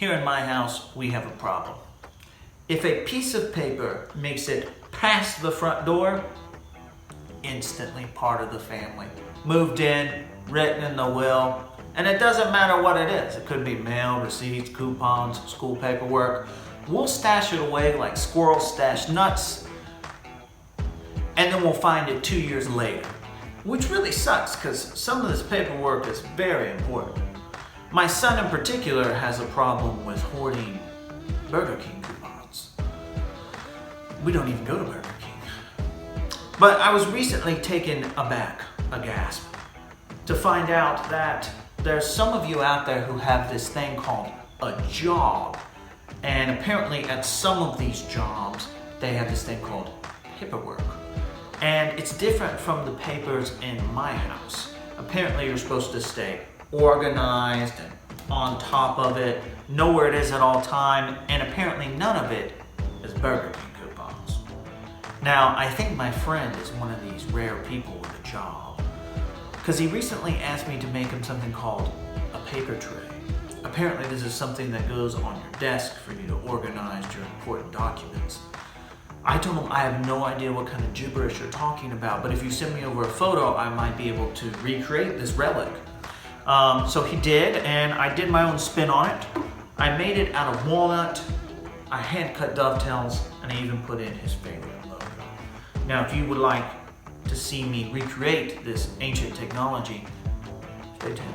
Here in my house, we have a problem. If a piece of paper makes it past the front door, instantly part of the family. Moved in, written in the will, and it doesn't matter what it is. It could be mail, receipts, coupons, school paperwork. We'll stash it away like squirrels stash nuts, and then we'll find it 2 years later, which really sucks because some of this paperwork is very important. My son in particular has a problem with hoarding Burger King coupons. We don't even go to Burger King. But I was recently taken aback, aghast, to find out that there's some of you out there who have this thing called a job. And apparently at some of these jobs, they have this thing called paperwork. And it's different from the papers in my house. Apparently you're supposed to stay organized and on top of it, know where it is at all time, and apparently none of it is Burger King coupons. Now, I think my friend is one of these rare people with a job, because he recently asked me to make him something called a paper tray. Apparently this is something that goes on your desk for you to organize your important documents. I told him I have no idea what kind of gibberish you're talking about, but if you send me over a photo, I might be able to recreate this relic. So he did, and I did my own spin on it. I made it out of walnut, I hand cut dovetails, and I even put in his favorite logo. Now, if you would like to see me recreate this ancient technology, stay tuned.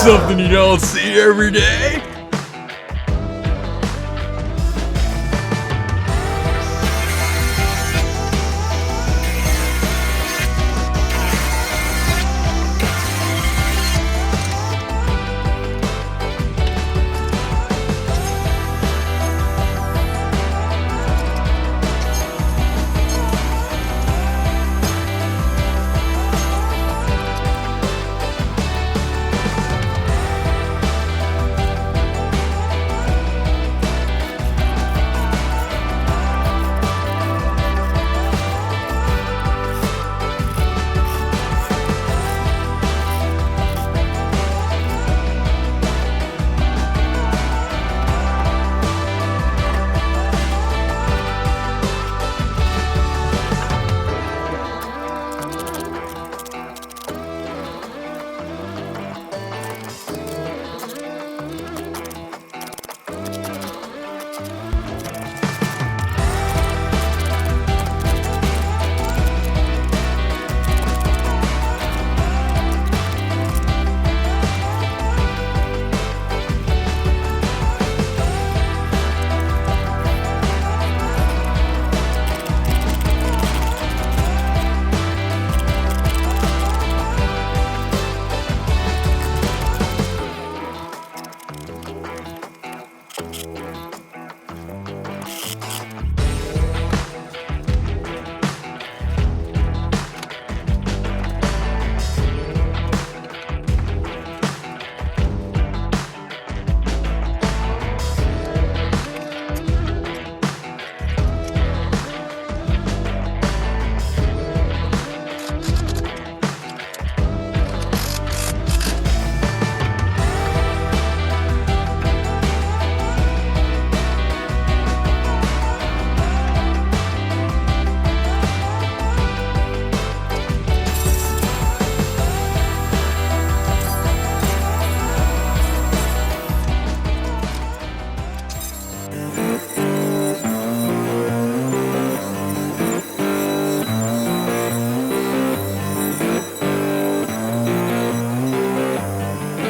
Something you don't see every day.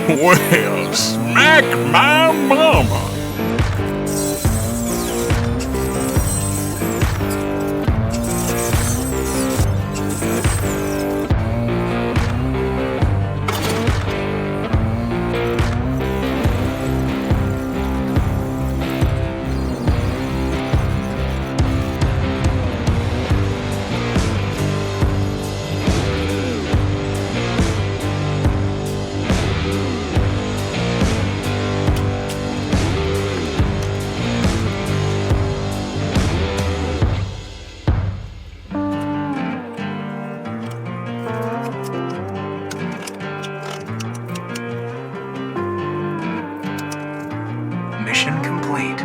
Well, smack my mama. Mission complete.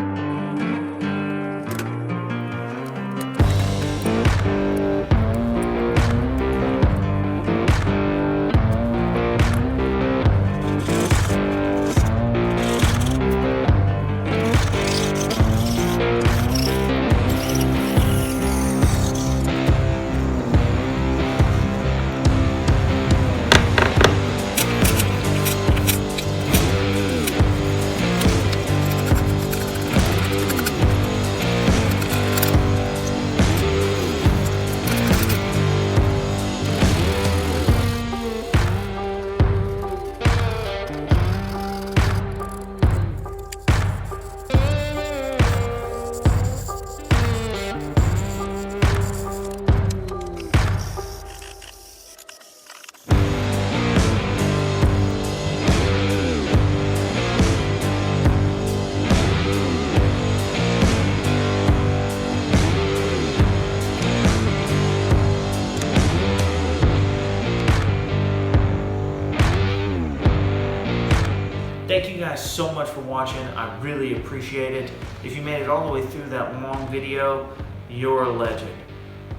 Thank you guys so much for watching. I really appreciate it. If you made it all the way through that long video, you're a legend.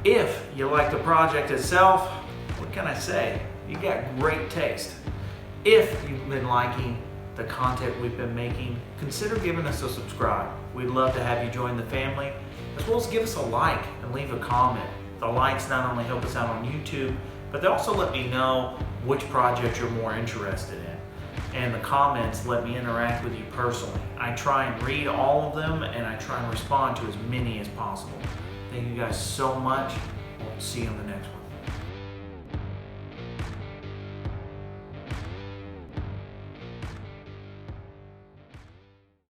If you like the project itself, what can I say? You got great taste. If you've been liking the content we've been making, consider giving us a subscribe. We'd love to have you join the family, as well as give us a like and leave a comment. The likes not only help us out on YouTube, but they also let me know which project you're more interested in. And the comments let me interact with you personally. I try and read all of them, and I try and respond to as many as possible. Thank you guys so much. We'll see you on the next one.